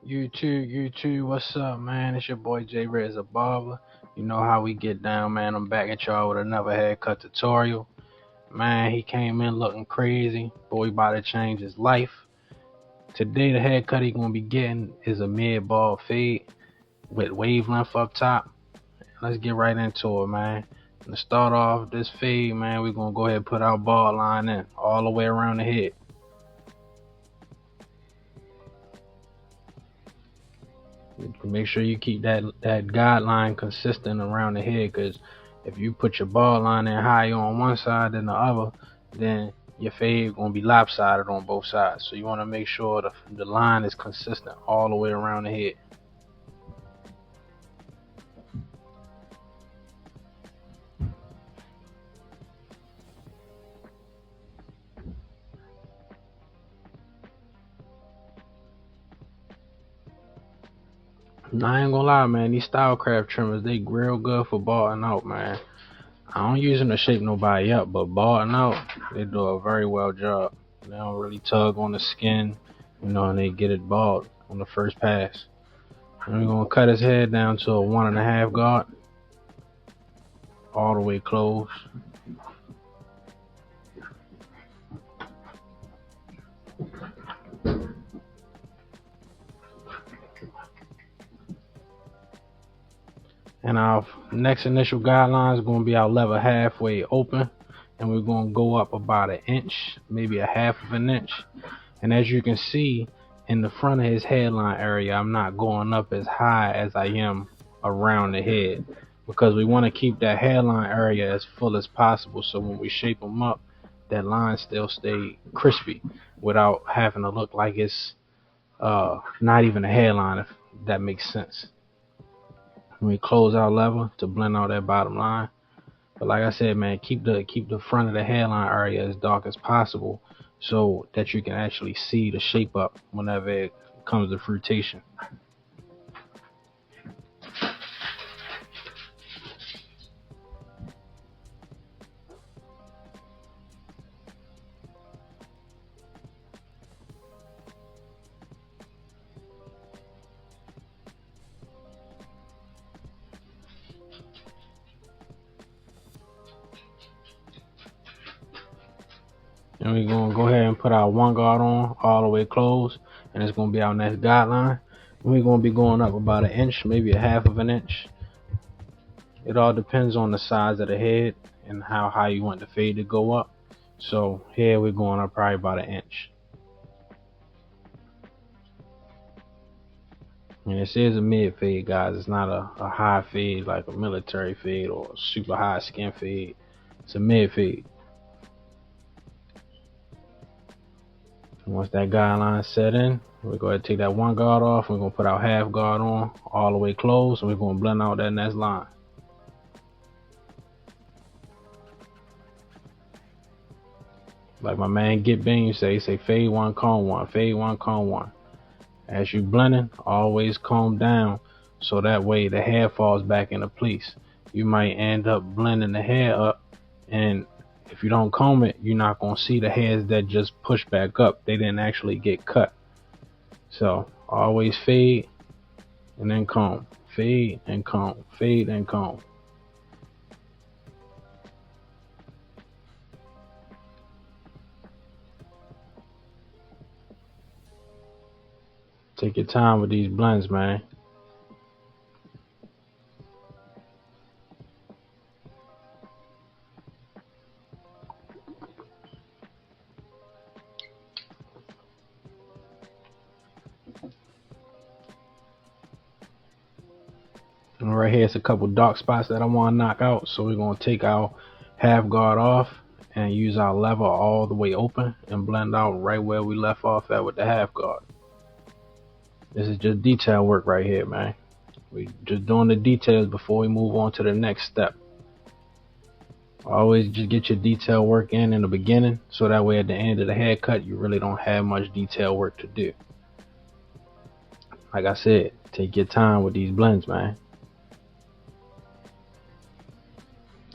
You too, what's up, man? It's your boy J Red, a barber. You know how we get down, man. I'm back at y'all with another haircut tutorial. Man, he came in looking crazy. Boy, about to change his life. Today, the haircut he gonna be getting is a mid-bald fade with wavelength up top. Let's get right into it, man. To start off this fade, man, we're gonna go ahead and put our bald line in all the way around the head. Make sure you keep that guideline consistent around the head, because if you put your ball line in higher on one side than the other, then your fade gonna be lopsided on both sides. So you want to make sure the line is consistent all the way around the head. Now, I ain't gonna lie, man, these Stylecraft trimmers, they real good for balding out, man. I don't use them to shape nobody up, but balding out, they do a very well job. They don't really tug on the skin, and they get it bald on the first pass. And we're gonna cut his head down to a 1.5 guard, all the way closed. And our next initial guideline is going to be our level halfway open, and we're going to go up about an inch, maybe a half of an inch. And as you can see, in the front of his headline area, I'm not going up as high as I am around the head, because we want to keep that hairline area as full as possible, so when we shape him up, that line still stay crispy without having to look like it's not even a hairline, if that makes sense. We close our level to blend out that bottom line. But like I said, man, keep the front of the hairline area as dark as possible, so that you can actually see the shape up whenever it comes to fruitation. And we're gonna go ahead and put our 1 guard on all the way closed, and it's gonna be our next guideline. And we're gonna be going up about an inch, maybe a half of an inch. It all depends on the size of the head and how high you want the fade to go up. So here we're going up probably about an inch. And this is a mid fade, guys. It's not a high fade like a military fade or a super high skin fade. It's a mid fade. Once that guideline set in, we're going to take that 1 guard off. We're going to put our half guard on all the way closed, and we're going to blend out that next line. Like my man Get Bing say fade 1, comb 1, fade 1, comb 1. As you blending, always comb down, so that way the hair falls back into place. You might end up blending the hair up, and if you don't comb it, you're not going to see the hairs that just push back up. They didn't actually get cut. So always fade and then comb, fade and comb, fade and comb. Take your time with these blends, man. And right here, it's a couple dark spots that I want to knock out. So we're going to take our half guard off and use our lever all the way open and blend out right where we left off at with the half guard. This is just detail work right here, man. We just doing the details before we move on to the next step. Always just get your detail work in the beginning, so that way at the end of the haircut you really don't have much detail work to do. Like I said, take your time with these blends, man.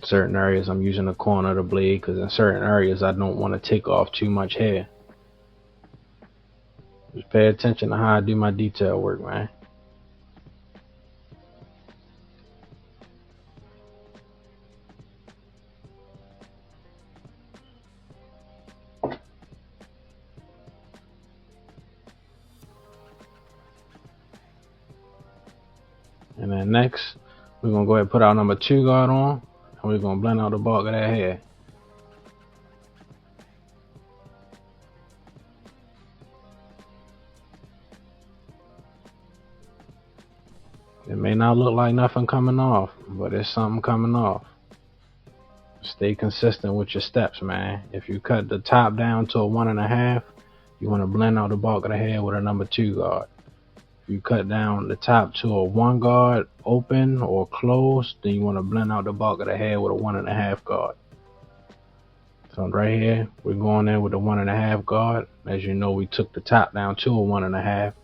Certain areas I'm using the corner of the blade, because in certain areas I don't want to take off too much hair. Just pay attention to how I do my detail work, man. And then next, we're gonna go ahead and put our number 2 guard on, and we're gonna blend out the bulk of that hair. It may not look like nothing coming off, but it's something coming off. Stay consistent with your steps, man. If you cut the top down to a 1.5, you want to blend out the bulk of the hair with a number 2 guard. If you cut down the top to a 1 guard, open or closed, then you want to blend out the bulk of the hair with a 1.5 guard. So right here, we're going in with a 1.5 guard. As you know, we took the top down to a 1.5,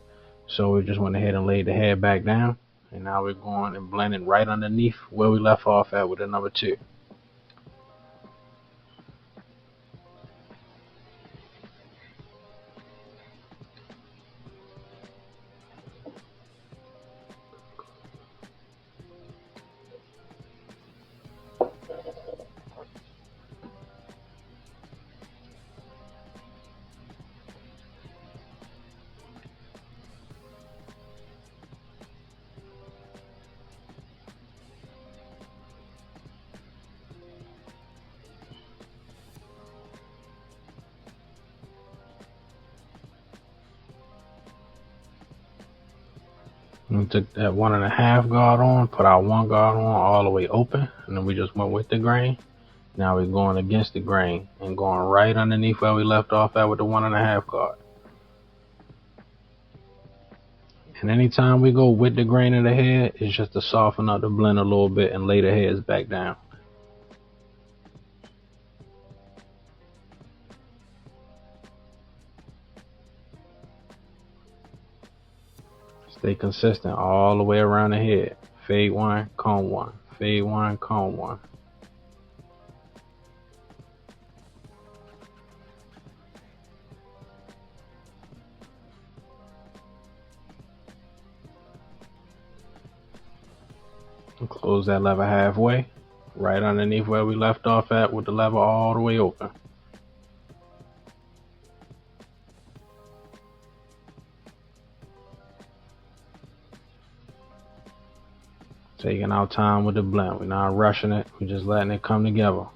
so we just went ahead and laid the hair back down. And now we're going and blending right underneath where we left off at with the number 2. We took that 1.5 guard on, put our 1 guard on all the way open, and then we just went with the grain. Now we're going against the grain and going right underneath where we left off at with the 1.5 guard. And anytime we go with the grain of the hair, it's just to soften up the blend a little bit and lay the hairs back down. Stay consistent all the way around the head. Fade 1, comb 1. Fade 1, comb 1. And close that lever halfway, right underneath where we left off at with the lever all the way open. Taking our time with the blend. We're not rushing it. We're just letting it come together.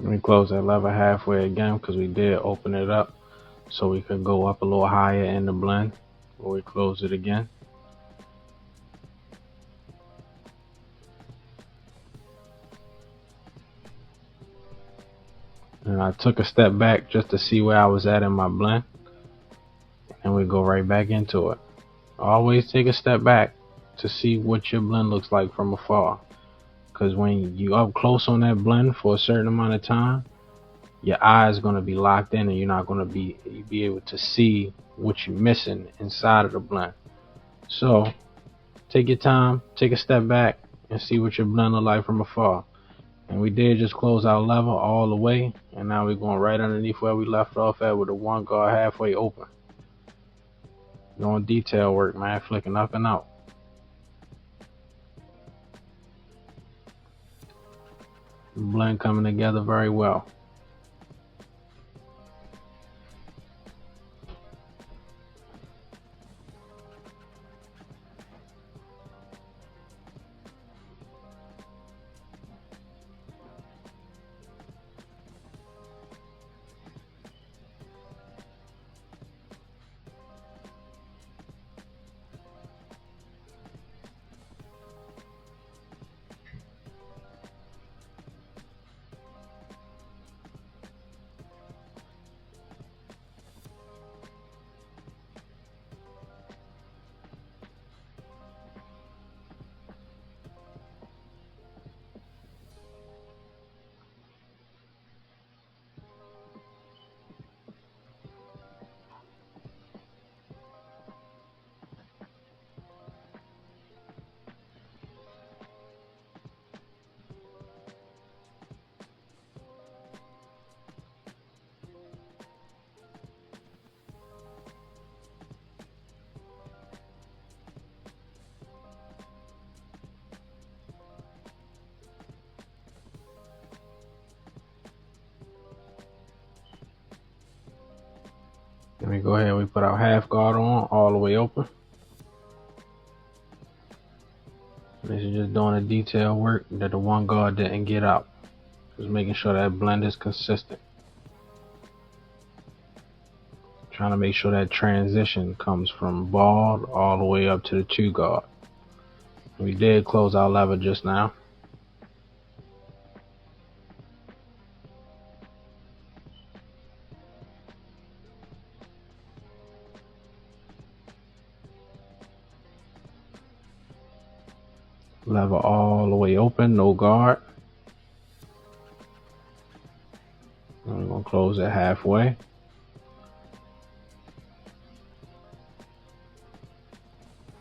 Let me close that lever halfway again because we did open it up so we could go up a little higher in the blend. But we close it again. And I took a step back just to see where I was at in my blend. And we go right back into it. Always take a step back to see what your blend looks like from afar. Because when you up close on that blend for a certain amount of time, your eye is going to be locked in and you're not going to be able to see what you're missing inside of the blend. So take your time, take a step back and see what your blend look like from afar. And we did just close our lever all the way, and now we're going right underneath where we left off at with the 1 guard halfway open. Doing detail work, man, flicking up and out. Blend coming together very well. We go ahead and we put our half guard on all the way open. This is just doing the detail work that the one guard didn't get out. Just making sure that blend is consistent. Trying to make sure that transition comes from bald all the way up to the 2 guard. We did close our lever just now. Lever all the way open, no guard. And we're going to close it halfway.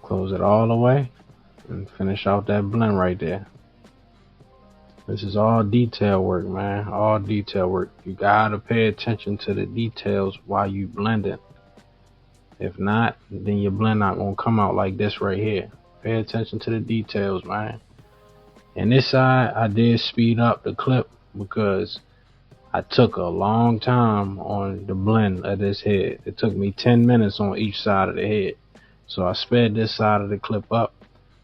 Close it all the way and finish out that blend right there. This is all detail work, man. All detail work. You gotta pay attention to the details while you blend it. If not, then your blend not gonna come out like this right here. Pay attention to the details, man. And this side, I did speed up the clip because I took a long time on the blend of this head. It took me 10 minutes on each side of the head. So I sped this side of the clip up.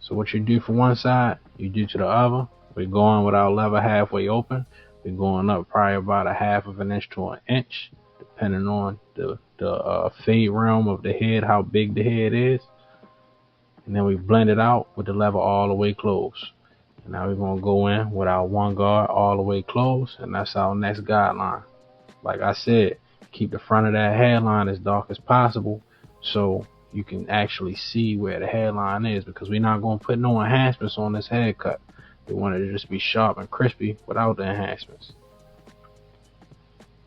So what you do for one side, you do to the other. We're going with our lever halfway open. We're going up probably about a half of an inch to an inch, depending on the fade realm of the head, how big the head is. And then we blend it out with the lever all the way closed. And now we're going to go in with our one guard all the way closed, and that's our next guideline. Like I said, keep the front of that hairline as dark as possible so you can actually see where the hairline is, because we're not going to put no enhancements on this haircut. We want it to just be sharp and crispy without the enhancements.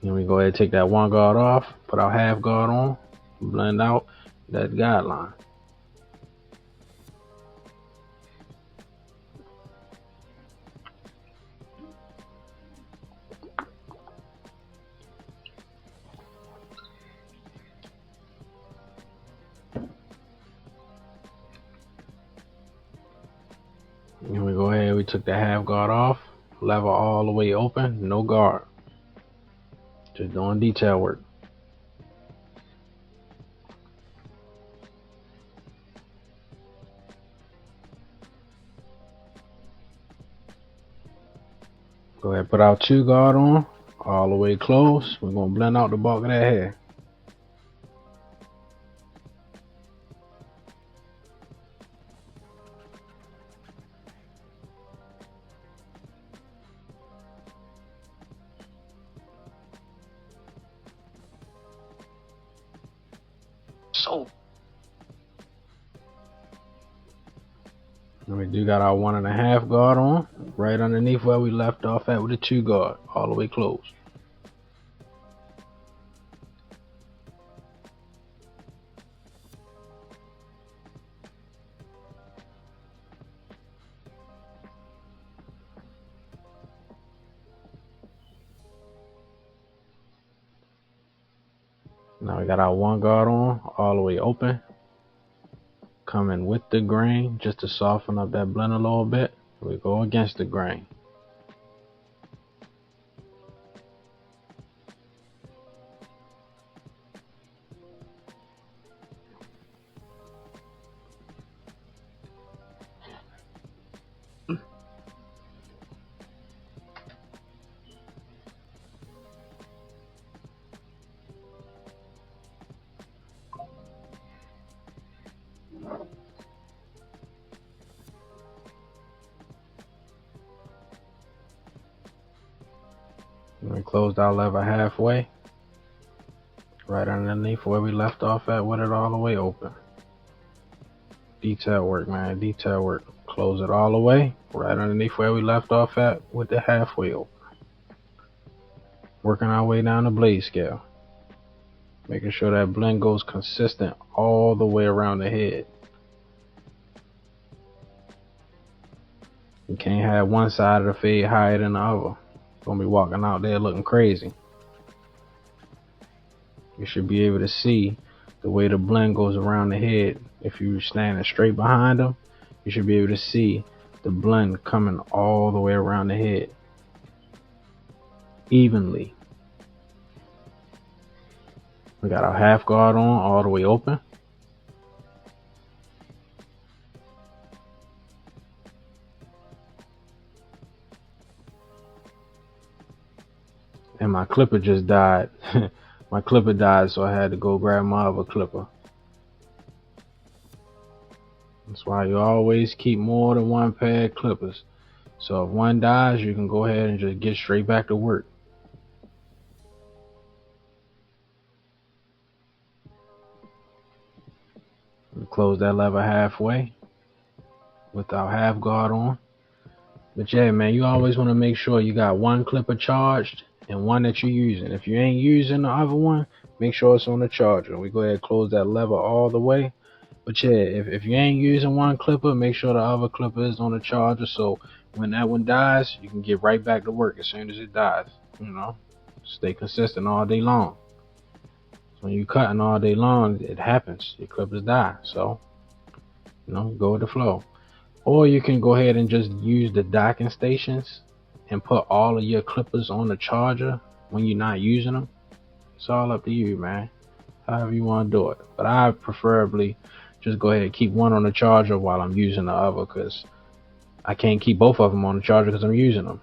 Then we go ahead and take that one guard off, put our half guard on, blend out that guideline. And we go ahead, we took the half guard off, lever all the way open, no guard. Just doing detail work. Go ahead, put our 2 guard on, all the way close. We're gonna blend out the bulk of that hair. And we do got our 1.5 guard on, right underneath where we left off at with the 2 guard, all the way closed. Now we got our 1 guard on, all the way open. Coming with the grain just to soften up that blend a little bit. We go against the grain. We closed our lever halfway, right underneath where we left off at with it all the way open. Detail work, man, detail work. Close it all the way, right underneath where we left off at with the halfway open. Working our way down the blade scale. Making sure that blend goes consistent all the way around the head. You can't have one side of the fade higher than the other. Gonna be walking out there looking crazy. You should be able to see the way the blend goes around the head. If you're standing straight behind them, you should be able to see the blend coming all the way around the head evenly. We got our half guard on all the way open. And my clipper just died. My clipper died, so I had to go grab my other clipper. That's why you always keep more than one pair of clippers. So if one dies, you can go ahead and just get straight back to work. We close that lever halfway with our half guard on. But yeah, man, you always want to make sure you got one clipper charged and one that you're using. If you ain't using the other one, make sure it's on the charger. We go ahead and close that lever all the way. But yeah, if you ain't using one clipper, make sure the other clipper is on the charger, so when that one dies, you can get right back to work as soon as it dies. Stay consistent all day long. So when you cutting all day long, it happens. Your clippers die. So go with the flow. Or you can go ahead and just use the docking stations and put all of your clippers on the charger when you're not using them. It's all up to you, man. However you want to do it. But I preferably just go ahead and keep one on the charger while I'm using the other, because I can't keep both of them on the charger because I'm using them.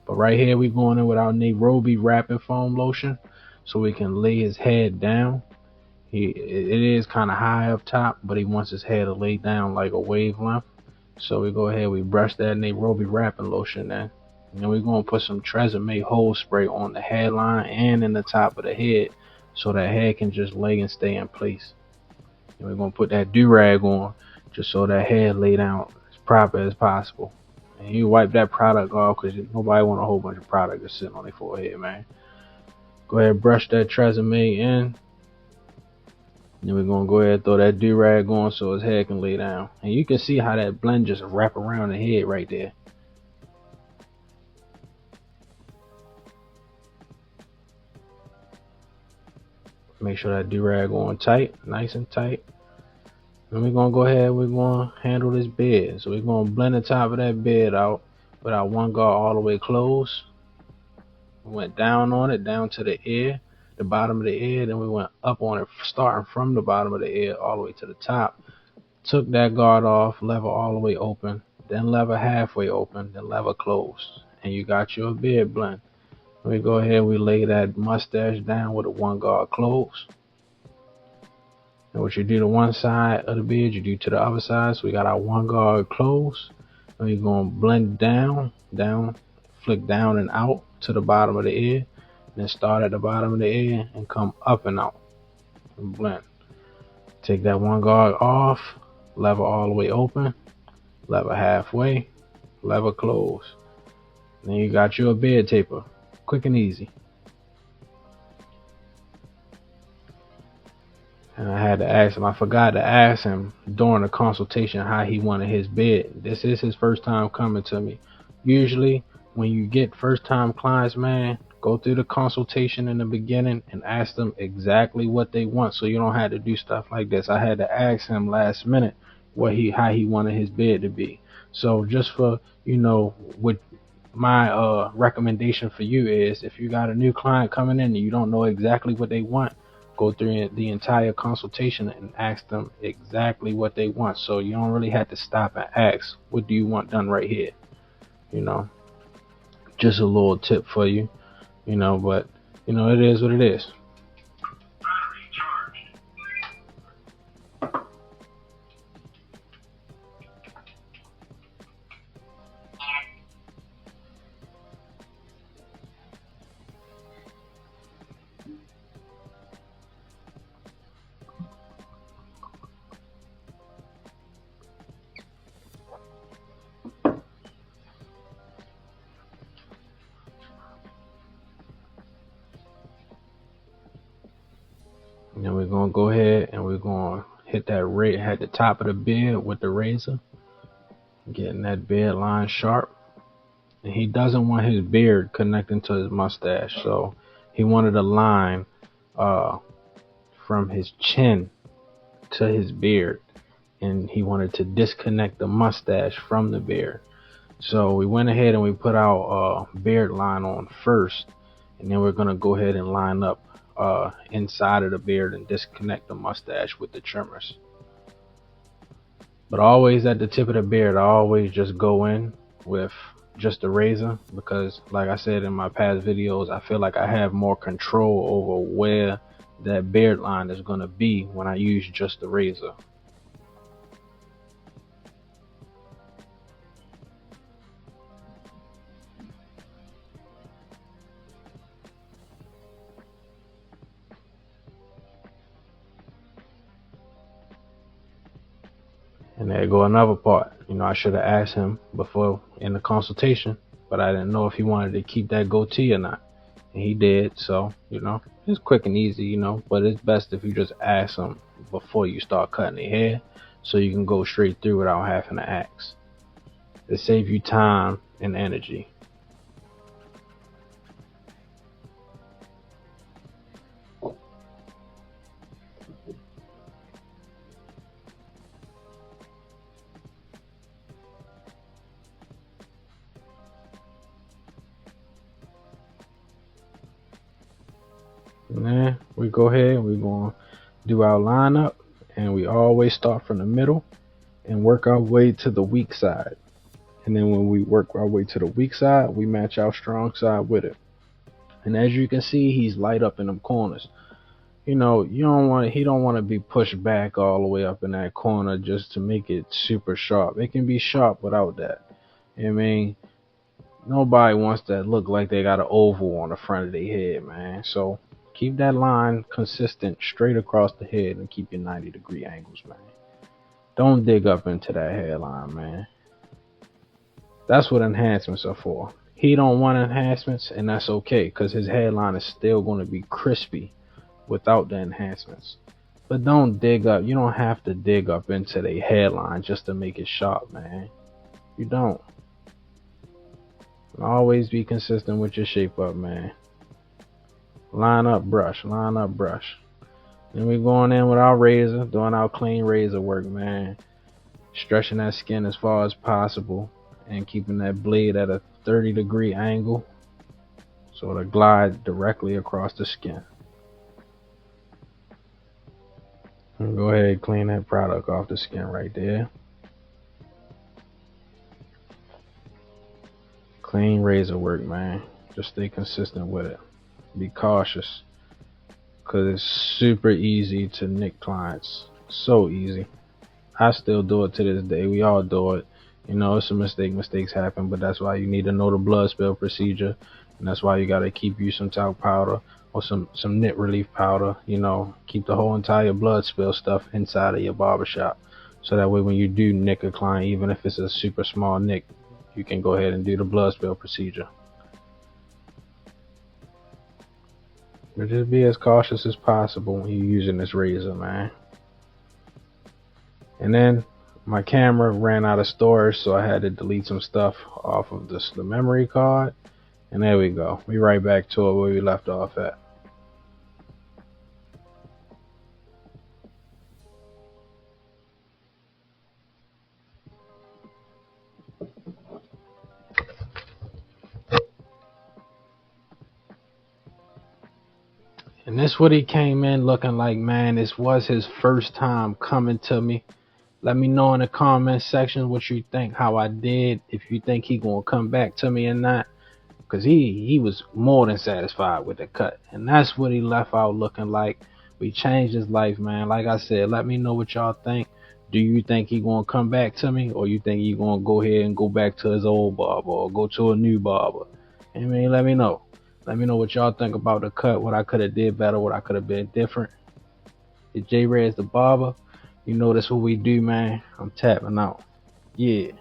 But right here, we're going in with our Nairobi wrapping foam lotion so we can lay his head down. It is kind of high up top, but he wants his head to lay down like a wavelength. So we go ahead, we brush that Nairobi wrapping lotion in. And then we're going to put some Tresemme hole spray on the headline and in the top of the head so that head can just lay and stay in place. And we're going to put that do-rag on just so that head lay down as proper as possible. And you wipe that product off because nobody want a whole bunch of product just sitting on their forehead, man. Go ahead and brush that Tresemme in. And then we're going to go ahead and throw that do-rag on so his head can lay down. And you can see how that blend just wrap around the head right there. Make sure that do-rag on tight, nice and tight. And we're going to go ahead, we're going to handle this bed. So we're going to blend the top of that bed out with our one guard all the way closed. We went down on it, down to the ear, the bottom of the ear, then we went up on it, starting from the bottom of the ear all the way to the top. Took that guard off, lever all the way open, then lever halfway open, then lever closed. And you got your beard blend. We go ahead, we lay that mustache down with the one guard closed. And what you do to one side of the beard, you do to the other side. So we got our one guard closed. And we're going to blend down, flick down and out to the bottom of the ear. Then start at the bottom of the ear and come up and out and blend. Take that one guard off, lever all the way open, lever halfway, lever close. Then you got your beard taper, quick and easy. And I had to ask him, I forgot to ask him during the consultation how he wanted his beard. This is his first time coming to me. Usually when you get first time clients, man, go through the consultation in the beginning and ask them exactly what they want, so you don't have to do stuff like this. I had to ask him last minute how he wanted his beard to be. So just for, what my recommendation for you is, if you got a new client coming in and you don't know exactly what they want, go through the entire consultation and ask them exactly what they want. So you don't really have to stop and ask, what do you want done right here? Just a little tip for you, but it is what it is. And then we're going to go ahead and we're going to hit that at the top of the beard with the razor, getting that beard line sharp. And he doesn't want his beard connecting to his mustache, so he wanted a line from his chin to his beard, and he wanted to disconnect the mustache from the beard. So we went ahead and we put our beard line on first, and then we're going to go ahead and line up inside of the beard and disconnect the mustache with the trimmers. But always at the tip of the beard, I always just go in with just a razor, because like I said in my past videos, I feel like I have more control over where that beard line is going to be when I use just the razor. And there go another part. I should have asked him before in the consultation, but I didn't know if he wanted to keep that goatee or not. And he did, so, it's quick and easy, but it's best if you just ask him before you start cutting their hair, so you can go straight through without having to ask. It saves you time and energy. And then we go ahead and we're going to do our lineup, and we always start from the middle and work our way to the weak side. And then when we work our way to the weak side, we match our strong side with it. And as you can see, he's light up in them corners. He don't want to be pushed back all the way up in that corner just to make it super sharp. It can be sharp without that. Nobody wants that look like they got an oval on the front of their head, man. So keep that line consistent straight across the head and keep your 90-degree angles, man. Don't dig up into that hairline, man. That's what enhancements are for. He don't want enhancements, and that's okay, because his hairline is still going to be crispy without the enhancements. But don't dig up. You don't have to dig up into the hairline just to make it sharp, man. You don't. Always be consistent with your shape up, man. Line up, brush. Line up, brush. Then we're going in with our razor, doing our clean razor work, man. Stretching that skin as far as possible and keeping that blade at a 30-degree angle so it'll glide directly across the skin. And go ahead and clean that product off the skin right there. Clean razor work, man. Just stay consistent with it. Be cautious, because it's super easy to nick clients. So easy. I still do it to this day. We all do it. It's a mistake. Mistakes happen, but that's why you need to know the blood spill procedure, and that's why you got to keep you some talc powder or some nit relief powder. Keep the whole entire blood spill stuff inside of your barbershop, so that way when you do nick a client, even if it's a super small nick, you can go ahead and do the blood spill procedure. But just be as cautious as possible when you're using this razor, man. And then my camera ran out of storage, so I had to delete some stuff off of the memory card. And there we go. We right back to it where we left off at. And this what he came in looking like, man. This was his first time coming to me. Let me know in the comment section what you think, how I did, if you think he gonna come back to me or not. Because he was more than satisfied with the cut. And that's what he left out looking like. We changed his life, man. Like I said, let me know what y'all think. Do you think he gonna come back to me, or you think he gonna go ahead and go back to his old barber or go to a new barber? Let me know. Let me know what y'all think about the cut, what I could have did better, what I could have been different. It's J Reds the barber. That's what we do, man. I'm tapping out. Yeah.